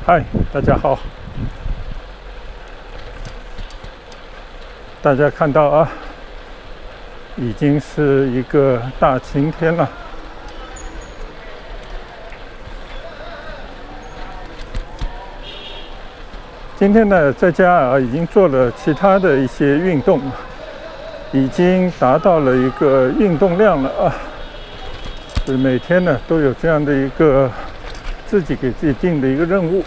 嗨，大家好！大家看到啊，已经是一个大晴天了。今天呢，在家啊，已经做了其他的一些运动，已经达到了一个运动量了啊。所以每天呢，都有这样的一个自己给自己定的一个任务。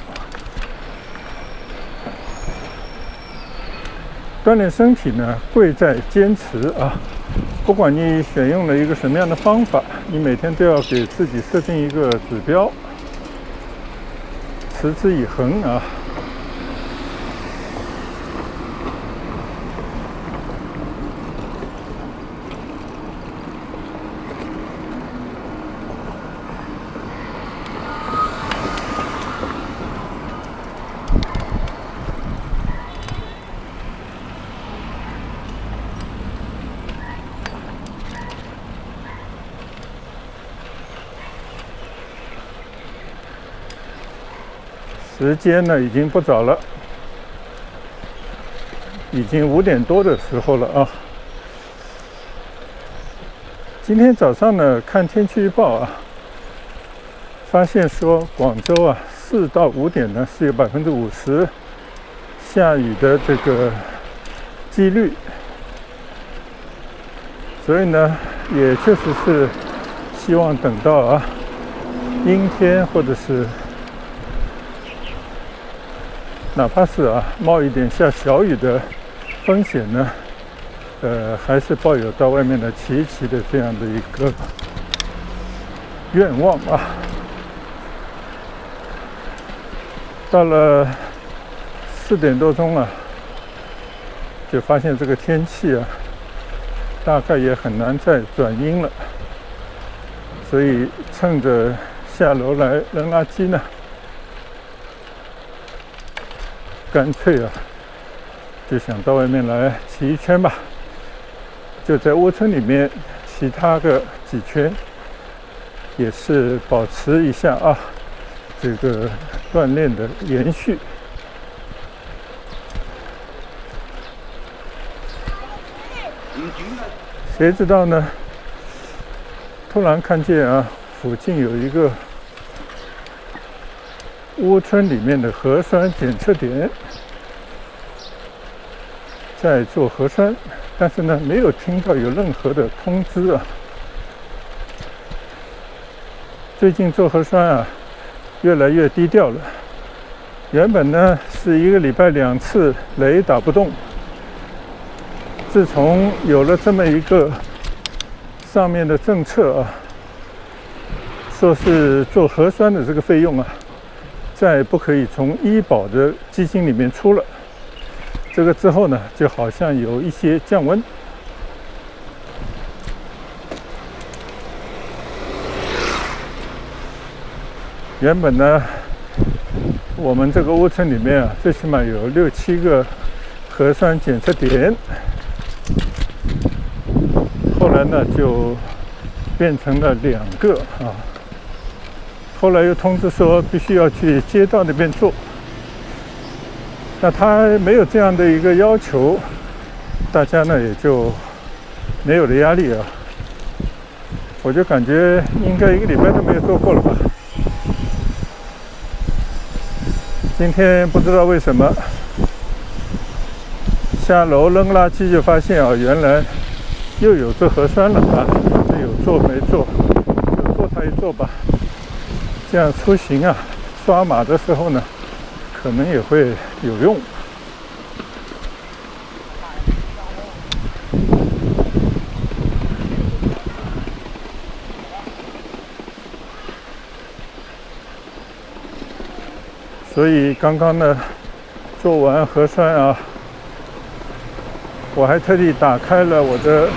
锻炼身体呢，贵在坚持啊！不管你选用了一个什么样的方法，你每天都要给自己设定一个指标，持之以恒啊！时间呢已经不早了，已经5点多的时候了啊。今天早上呢看天气预报啊，发现说广州啊4到5点呢是有50%下雨的这个几率，所以呢也确实是希望等到啊阴天或者是哪怕是啊冒一点下小雨的风险呢，还是抱有到外面来骑一骑的这样的一个愿望啊。到了4点多钟了，就发现这个天气啊，大概也很难再转阴了，所以趁着下楼来扔垃圾呢，干脆啊，就想到外面来骑一圈吧，就在窝村里面骑它个几圈，也是保持一下啊这个锻炼的延续。谁知道呢？突然看见啊，附近有一个窝村里面的核酸检测点在做核酸，但是呢，没有听到有任何的通知啊。最近做核酸啊，越来越低调了。原本呢是1个礼拜2次，雷打不动。自从有了这么一个上面的政策啊，说是做核酸的这个费用啊，再不可以从医保的基金里面出了。这个之后呢，就好像有一些降温。原本呢，我们这个窝村里面啊，最起码有6、7个核酸检测点，后来呢就变成了2个啊。后来又通知说必须要去街道那边做。那他没有这样的一个要求，大家呢也就没有了压力啊。我就感觉应该1个礼拜都没有做过了吧。今天不知道为什么下楼扔垃圾就发现啊，原来又有做核酸了啊，有做没做就做它一做吧。这样出行啊，刷码的时候呢，可能也会有用。所以刚刚呢，做完核酸啊，我还特地打开了我的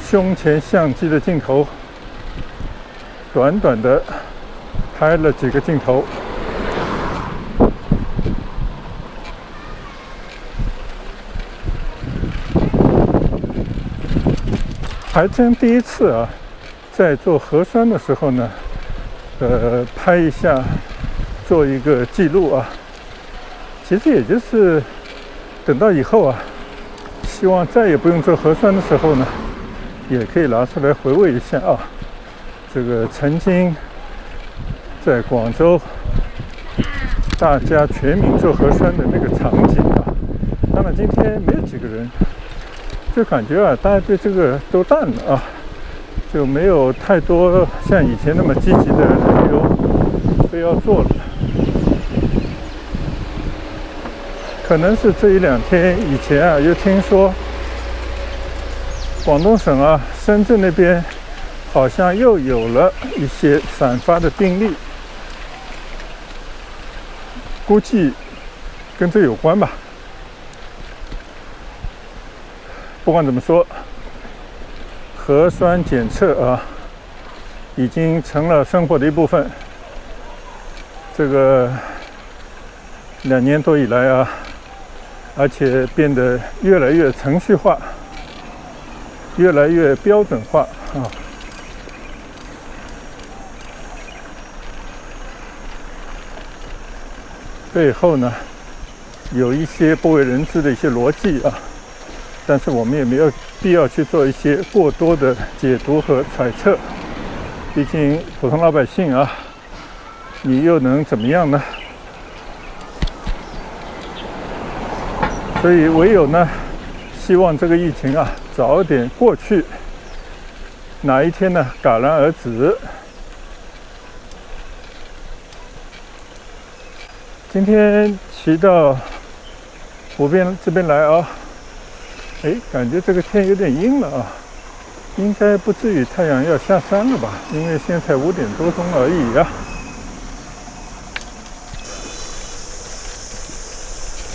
胸前相机的镜头，短短的拍了几个镜头。还真第一次啊，在做核酸的时候呢，拍一下做一个记录啊。其实也就是等到以后啊，希望再也不用做核酸的时候呢，也可以拿出来回味一下啊。这个曾经在广州大家全民做核酸的那个场景啊，当然今天没有几个人，就感觉啊，大家对这个都淡了啊，就没有太多像以前那么积极的人流非要做了。可能是这一两天以前啊，又听说广东省啊、深圳那边好像又有了一些散发的病例，估计跟这有关吧。不管怎么说，核酸检测啊，已经成了生活的一部分。这个2年多以来啊，而且变得越来越程序化，越来越标准化啊。背后呢，有一些不为人知的一些逻辑啊，但是我们也没有必要去做一些过多的解读和揣测。毕竟普通老百姓啊，你又能怎么样呢？所以唯有呢，希望这个疫情啊早点过去，哪一天呢戛然而止。今天骑到湖边这边来啊，感觉这个天有点阴了啊，应该不至于太阳要下山了吧？因为现在才5点多钟而已啊。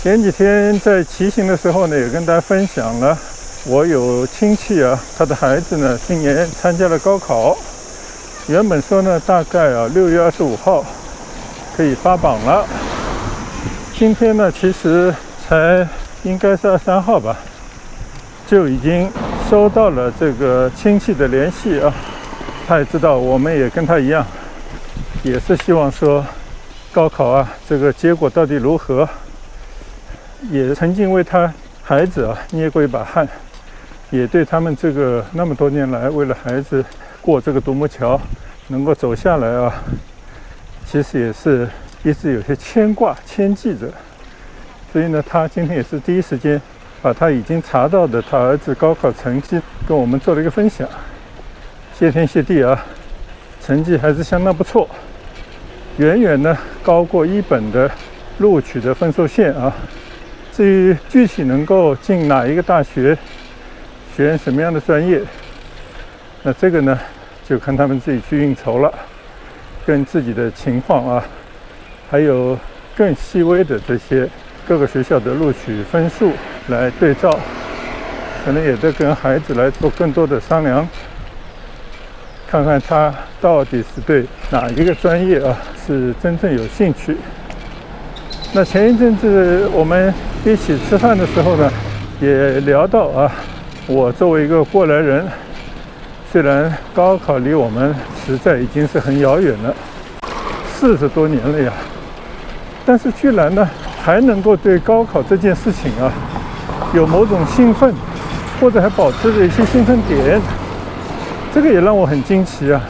前几天在骑行的时候呢，也跟大家分享了，我有亲戚啊，他的孩子呢今年参加了高考，原本说呢大概6月25号可以发榜了，今天呢其实才应该是23号吧，就已经收到了这个亲戚的联系啊，他也知道我们也跟他一样，也是希望说高考啊这个结果到底如何，也曾经为他孩子啊捏过一把汗，也对他们这个那么多年来为了孩子过这个独木桥能够走下来啊，其实也是一直有些牵挂牵记着。所以呢，他今天也是第一时间把他已经查到的他儿子高考成绩跟我们做了一个分享。谢天谢地啊，成绩还是相当不错，远远呢高过一本的录取的分数线啊。至于具体能够进哪一个大学，选什么样的专业，那这个呢就看他们自己去应酬了，跟自己的情况啊，还有更细微的这些各个学校的录取分数来对照，可能也得跟孩子来做更多的商量，看看他到底是对哪一个专业啊是真正有兴趣。那前一阵子我们一起吃饭的时候呢，也聊到啊，我作为一个过来人，虽然高考离我们实在已经是很遥远了，40多年了呀，但是居然呢还能够对高考这件事情啊有某种兴奋，或者还保持着一些兴奋点，这个也让我很惊奇啊。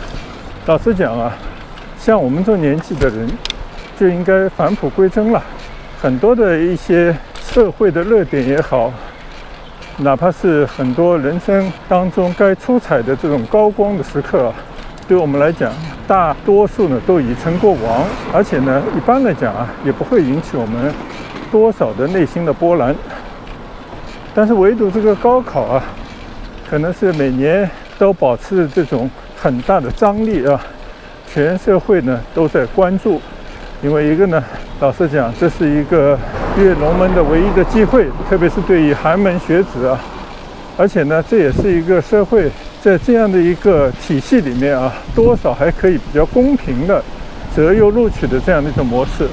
老实讲啊，像我们这年纪的人就应该返璞归真了，很多的一些社会的热点也好，哪怕是很多人生当中该出彩的这种高光的时刻啊，对我们来讲大多数呢都已成过往，而且呢一般来讲啊也不会引起我们多少的内心的波澜。但是唯独这个高考啊，可能是每年都保持这种很大的张力啊，全社会呢都在关注。因为一个呢，老实讲，这是一个跃龙门的唯一的机会，特别是对于寒门学子啊，而且呢，这也是一个社会在这样的一个体系里面啊，多少还可以比较公平的择优录取的这样的一种模式。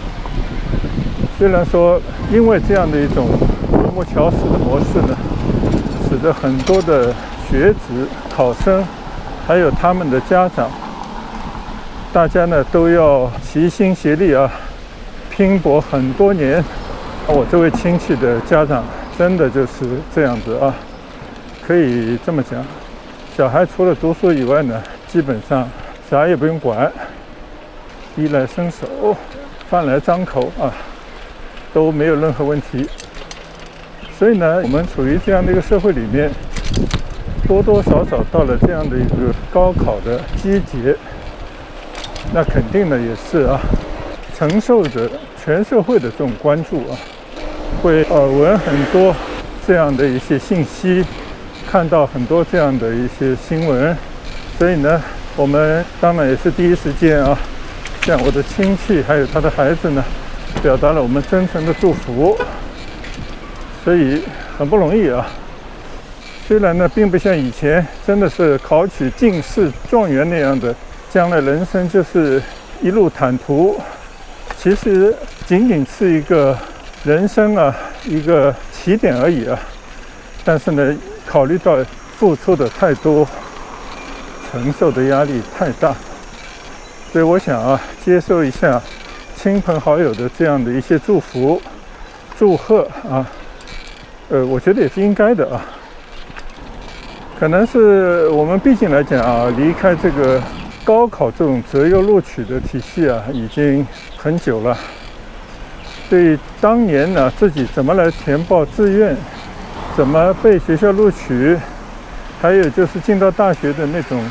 虽然说因为这样的一种独木桥式的模式呢，使得很多的学子、考生，还有他们的家长，大家呢都要齐心协力啊，拼搏很多年。我这位亲戚的家长真的就是这样子啊，可以这么讲，小孩除了读书以外呢，基本上啥也不用管，衣来伸手，饭来张口啊，都没有任何问题。所以呢，我们处于这样的一个社会里面，多多少少到了这样的一个高考的季节，那肯定呢也是啊，承受着全社会的这种关注啊，会耳闻很多这样的一些信息，看到很多这样的一些新闻，所以呢，我们当然也是第一时间啊，向我的亲戚还有他的孩子呢，表达了我们真诚的祝福。所以很不容易啊。虽然呢，并不像以前真的是考取进士、状元那样的，将来人生就是一路坦途。其实仅仅是一个人生啊，一个起点而已啊。但是呢，考虑到付出的太多，承受的压力太大，所以我想啊，接受一下亲朋好友的这样的一些祝福、祝贺啊。我觉得也是应该的啊。可能是我们毕竟来讲啊，离开这个高考这种择优录取的体系啊，已经很久了。对当年呢，自己怎么来填报志愿，怎么被学校录取，还有就是进到大学的那种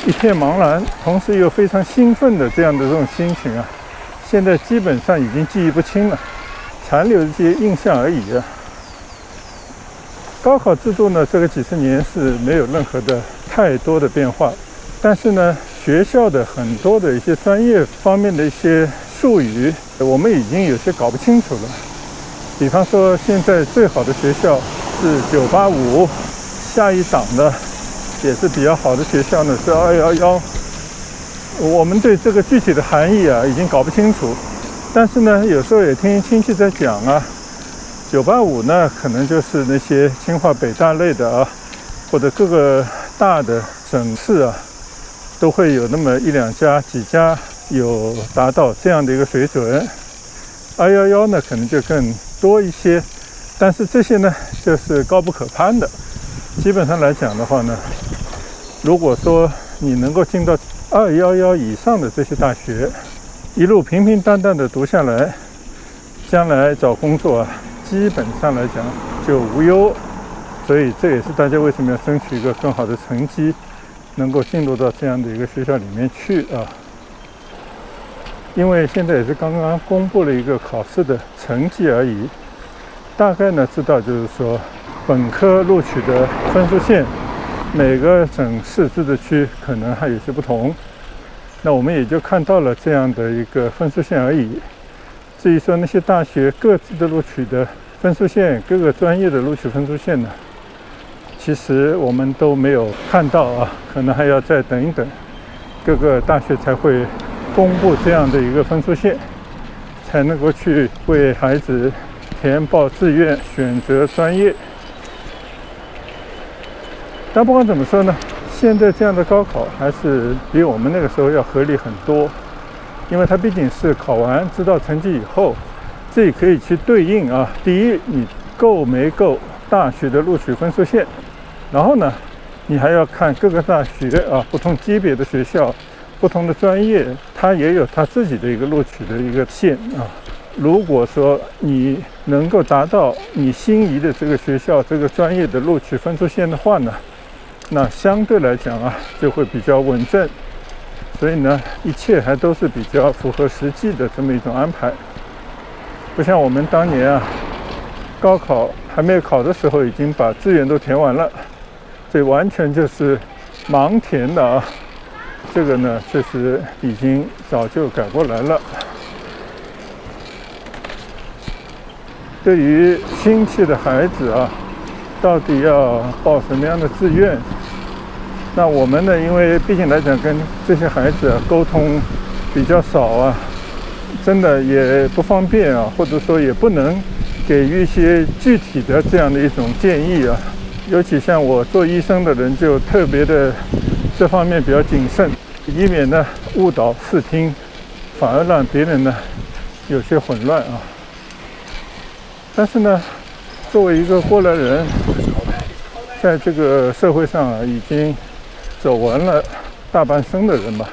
一片茫然，同时又非常兴奋的这样的这种心情啊，现在基本上已经记忆不清了，残留这些印象而已啊。高考制度呢，这个几十年是没有任何的太多的变化，但是呢，学校的很多的一些专业方面的一些术语，我们已经有些搞不清楚了。比方说，现在最好的学校是985，下一档的也是比较好的学校呢是211。我们对这个具体的含义啊，已经搞不清楚。但是呢，有时候也听亲戚在讲啊。985呢，可能就是那些清华北大类的啊，或者各个大的省市啊，都会有那么一两家、几家有达到这样的一个水准。211呢，可能就更多一些，但是这些呢，就是高不可攀的。基本上来讲的话呢，如果说你能够进到211以上的这些大学，一路平平淡淡的读下来，将来找工作啊，基本上来讲就无忧，所以这也是大家为什么要争取一个更好的成绩，能够进入到这样的一个学校里面去啊。因为现在也是刚刚公布了一个考试的成绩而已，大概呢知道就是说本科录取的分数线，每个省市自治区可能还有些不同，那我们也就看到了这样的一个分数线而已。至于说那些大学各自的录取的分数线，各个专业的录取分数线呢，其实我们都没有看到啊，可能还要再等一等，各个大学才会公布这样的一个分数线，才能够去为孩子填报志愿、选择专业。但不管怎么说呢，现在这样的高考还是比我们那个时候要合理很多。因为它毕竟是考完知道成绩以后，自己可以去对应啊。第一，你够没够大学的录取分数线，然后呢，你还要看各个大学啊，不同级别的学校、不同的专业，它也有它自己的一个录取的一个线啊。如果说你能够达到你心仪的这个学校、这个专业的录取分数线的话呢，那相对来讲啊，就会比较稳阵。所以呢，一切还都是比较符合实际的这么一种安排，不像我们当年啊，高考还没有考的时候，已经把志愿都填完了，这完全就是盲填的啊。这个呢，确实已经早就改过来了。对于亲戚的孩子啊，到底要报什么样的志愿？那我们呢，因为毕竟来讲跟这些孩子沟通比较少啊，真的也不方便啊，或者说也不能给予一些具体的这样的一种建议啊。尤其像我做医生的人，就特别的这方面比较谨慎，以免呢误导视听，反而让别人呢有些混乱啊。但是呢，作为一个过来人，在这个社会上啊，已经走完了大半生的人吧，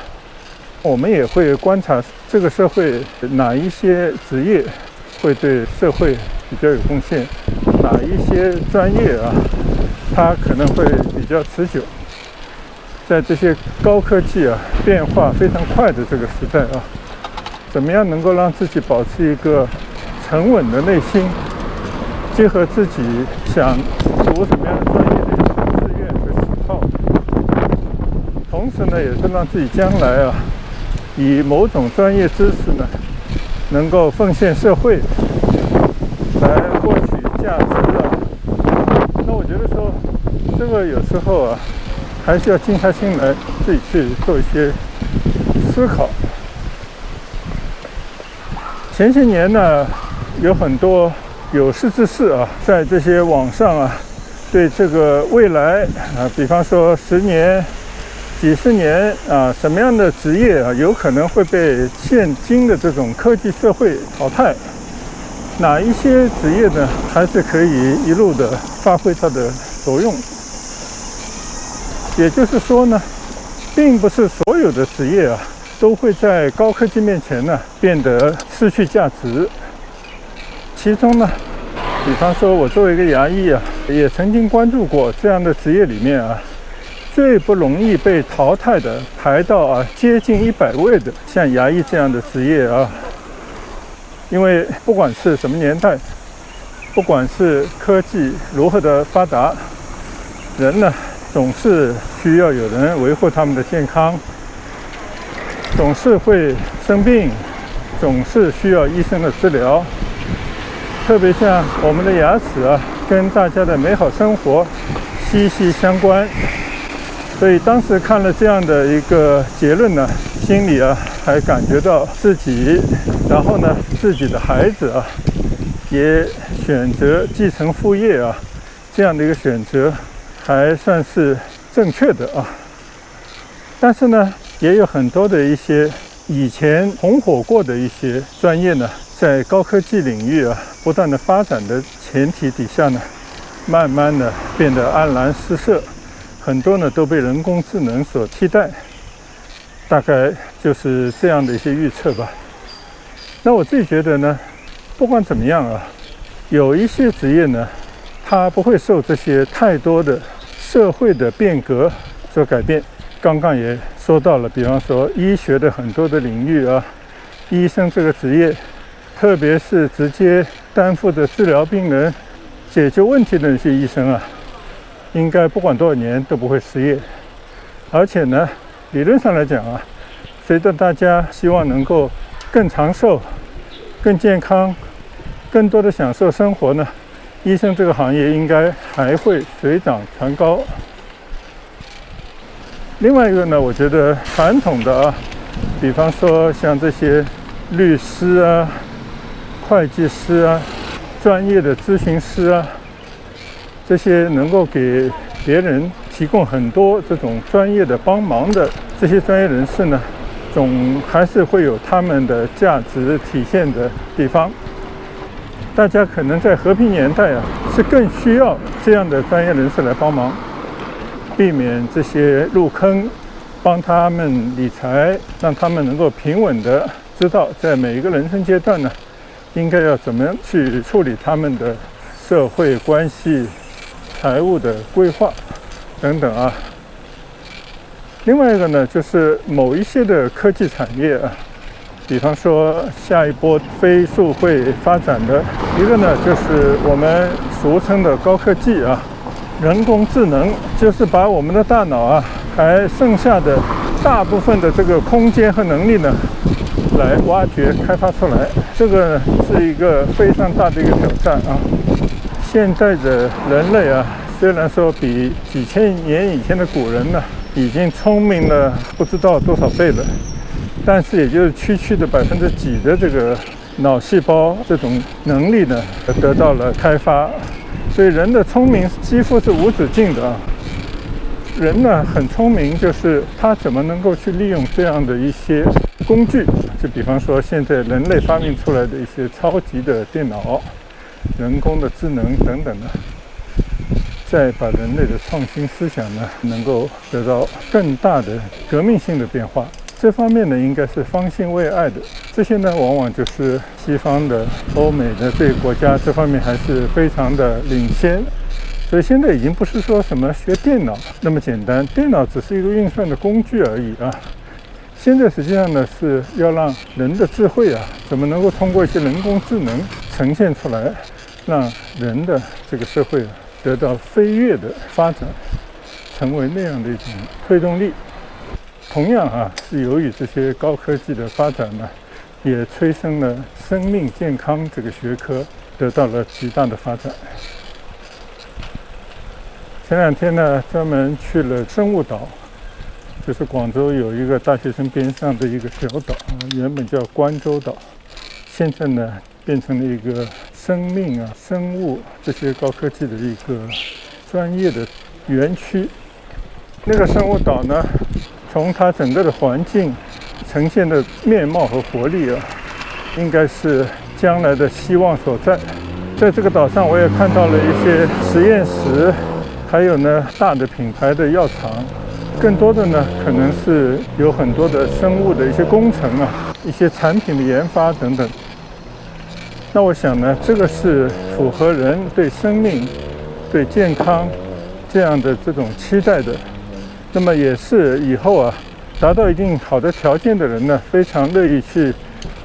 我们也会观察这个社会哪一些职业会对社会比较有贡献，哪一些专业啊，它可能会比较持久。在这些高科技啊变化非常快的这个时代啊，怎么样能够让自己保持一个沉稳的内心，结合自己想读什么样的专业的一种志愿和喜好，同时呢，也是让自己将来啊，以某种专业知识呢，能够奉献社会，来获取价值啊。那我觉得说，这个有时候啊，还是要静下心来，自己去做一些思考。前些年呢，有很多有识之士啊，在这些网上啊，对这个未来啊，比方说10年、几十年啊，什么样的职业啊，有可能会被现今的这种科技社会淘汰？哪一些职业呢，还是可以一路的发挥它的作用？也就是说呢，并不是所有的职业啊，都会在高科技面前呢变得失去价值。其中呢，比方说我作为一个牙医啊，也曾经关注过这样的职业里面啊，最不容易被淘汰的，排到啊接近100位的，像牙医这样的职业啊。因为不管是什么年代，不管是科技如何的发达，人呢总是需要有人维护他们的健康，总是会生病，总是需要医生的治疗。特别像我们的牙齿啊，跟大家的美好生活息息相关。所以当时看了这样的一个结论呢，心里啊还感觉到自己，然后呢自己的孩子啊，也选择继承父业啊，这样的一个选择还算是正确的啊。但是呢，也有很多的一些以前红火过的一些专业呢，在高科技领域啊不断的发展的前提底下呢，慢慢的变得黯然失色。很多呢都被人工智能所替代，大概就是这样的一些预测吧。那我自己觉得呢，不管怎么样啊，有一些职业呢，它不会受这些太多的社会的变革所改变。刚刚也说到了，比方说医学的很多的领域啊，医生这个职业，特别是直接担负着治疗病人、解决问题的那些医生啊，应该不管多少年都不会失业。而且呢，理论上来讲啊，随着大家希望能够更长寿、更健康、更多的享受生活呢，医生这个行业应该还会水涨船高。另外一个呢，我觉得传统的啊，比方说像这些律师啊、会计师啊、专业的咨询师啊，这些能够给别人提供很多这种专业的帮忙的这些专业人士呢，总还是会有他们的价值体现的地方。大家可能在和平年代啊，是更需要这样的专业人士来帮忙，避免这些入坑，帮他们理财，让他们能够平稳的知道在每一个人生阶段呢，应该要怎么样去处理他们的社会关系、财务的规划等等啊。另外一个呢，就是某一些的科技产业啊，比方说下一波飞速会发展的一个呢，就是我们俗称的高科技啊，人工智能，就是把我们的大脑啊，还剩下的大部分的这个空间和能力呢，来挖掘开发出来。这个是一个非常大的一个挑战啊。现在的人类啊，虽然说比几千年以前的古人呢，已经聪明了不知道多少倍了，但是也就是区区的几%的这个脑细胞这种能力呢，得到了开发。所以人的聪明几乎是无止境的啊。人呢很聪明，就是他怎么能够去利用这样的一些工具，就比方说现在人类发明出来的一些超级的电脑、人工的智能等等的，再把人类的创新思想呢，能够得到更大的革命性的变化。这方面呢，应该是方兴未艾的。这些呢，往往就是西方的、欧美的这些国家这方面还是非常的领先。所以现在已经不是说什么学电脑那么简单，电脑只是一个运算的工具而已啊。现在实际上呢，是要让人的智慧啊，怎么能够通过一些人工智能呈现出来，让人的这个社会得到飞跃的发展，成为那样的一种推动力。同样啊，是由于这些高科技的发展呢，也催生了生命健康这个学科得到了极大的发展。前两天呢，专门去了生物岛，就是广州有一个大学生边上的一个小岛，原本叫关州岛，现在呢变成了一个生命啊、生物这些高科技的一个专业的园区。那个生物岛呢，从它整个的环境呈现的面貌和活力啊，应该是将来的希望所在。在这个岛上，我也看到了一些实验室，还有呢大的品牌的药厂，更多的呢可能是有很多的生物的一些工程啊，一些产品的研发等等。那我想呢，这个是符合人对生命、对健康这样的这种期待的。那么也是以后啊，达到一定好的条件的人呢，非常乐意去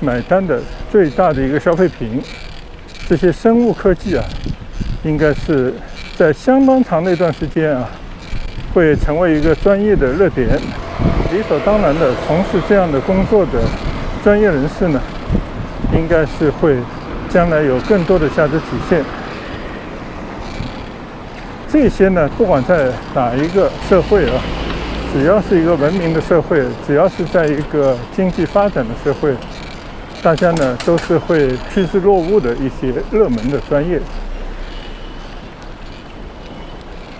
买单的最大的一个消费品。这些生物科技啊，应该是在相当长的一段时间啊，会成为一个专业的热点。理所当然的，从事这样的工作的专业人士呢，应该是会将来有更多的价值体现。这些呢，不管在哪一个社会啊，只要是一个文明的社会，只要是在一个经济发展的社会，大家呢都是会趋之若鹜的一些热门的专业。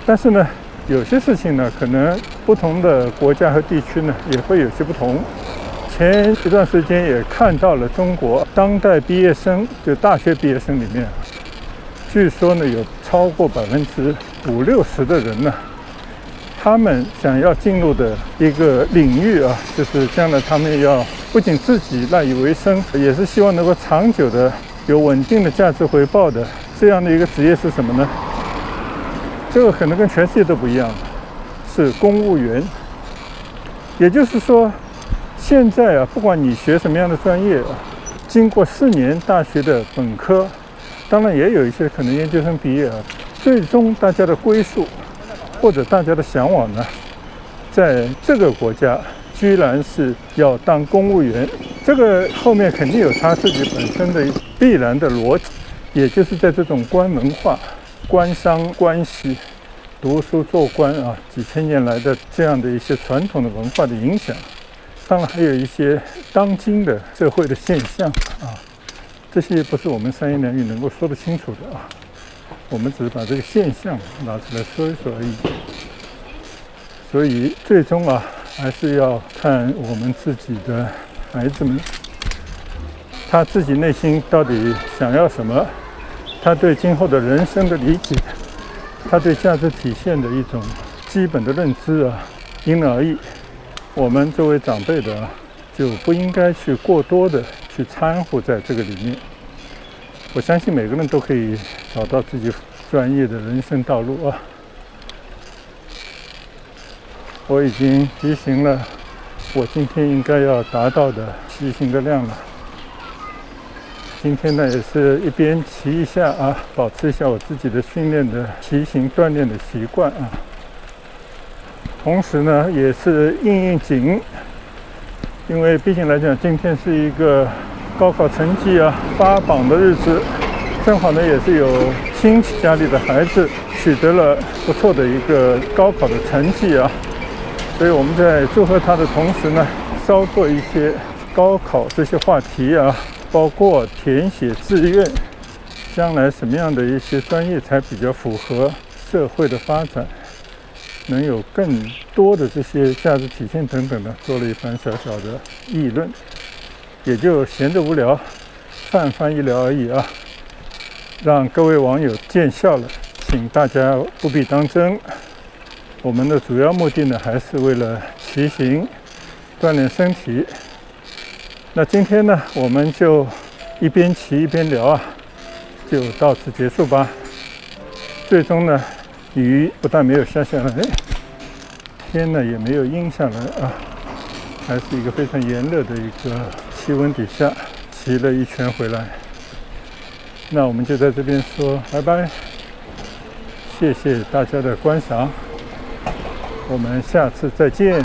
但是呢，有些事情呢，可能不同的国家和地区呢也会有些不同。前一段时间也看到了中国当代毕业生，就大学毕业生里面，据说呢有超过50%-60%的人呢，他们想要进入的一个领域啊，就是将来他们要不仅自己赖以为生，也是希望能够长久的有稳定的价值回报的这样的一个职业是什么呢？这个可能跟全世界都不一样，是公务员。也就是说，现在啊，不管你学什么样的专业啊，经过4年大学的本科，当然也有一些可能研究生毕业啊，最终大家的归宿或者大家的向往呢，在这个国家居然是要当公务员。这个后面肯定有他自己本身的必然的逻辑，也就是在这种官文化、官商关系、读书做官啊，几千年来的这样的一些传统的文化的影响。当然还有一些当今的社会的现象啊，这些不是我们三言两语能够说得清楚的啊。我们只是把这个现象拿出来说一说而已。所以最终啊，还是要看我们自己的孩子们，他自己内心到底想要什么，他对今后的人生的理解，他对价值体现的一种基本的认知啊，因人而异。我们作为长辈的就不应该去过多的去掺和在这个里面。我相信每个人都可以找到自己专业的人生道路啊。我已经骑行了我今天应该要达到的骑行的量了。今天呢，也是一边骑一下啊，保持一下我自己的训练的骑行锻炼的习惯啊。同时呢，也是应景，因为毕竟来讲，今天是一个高考成绩啊发榜的日子，正好呢也是有亲戚家里的孩子取得了不错的一个高考的成绩啊，所以我们在祝贺他的同时呢，稍做一些高考这些话题啊，包括填写志愿，将来什么样的一些专业才比较符合社会的发展。能有更多的这些价值体现等等的，做了一番小小的议论，也就闲着无聊泛泛一聊而已啊，让各位网友见笑了，请大家不必当真。我们的主要目的呢，还是为了骑行锻炼身体。那今天呢，我们就一边骑一边聊啊，就到此结束吧。最终呢，雨不但没有下来，天呢也没有阴下来啊，还是一个非常炎热的一个气温底下骑了一圈回来。那我们就在这边说拜拜，谢谢大家的观赏，我们下次再见。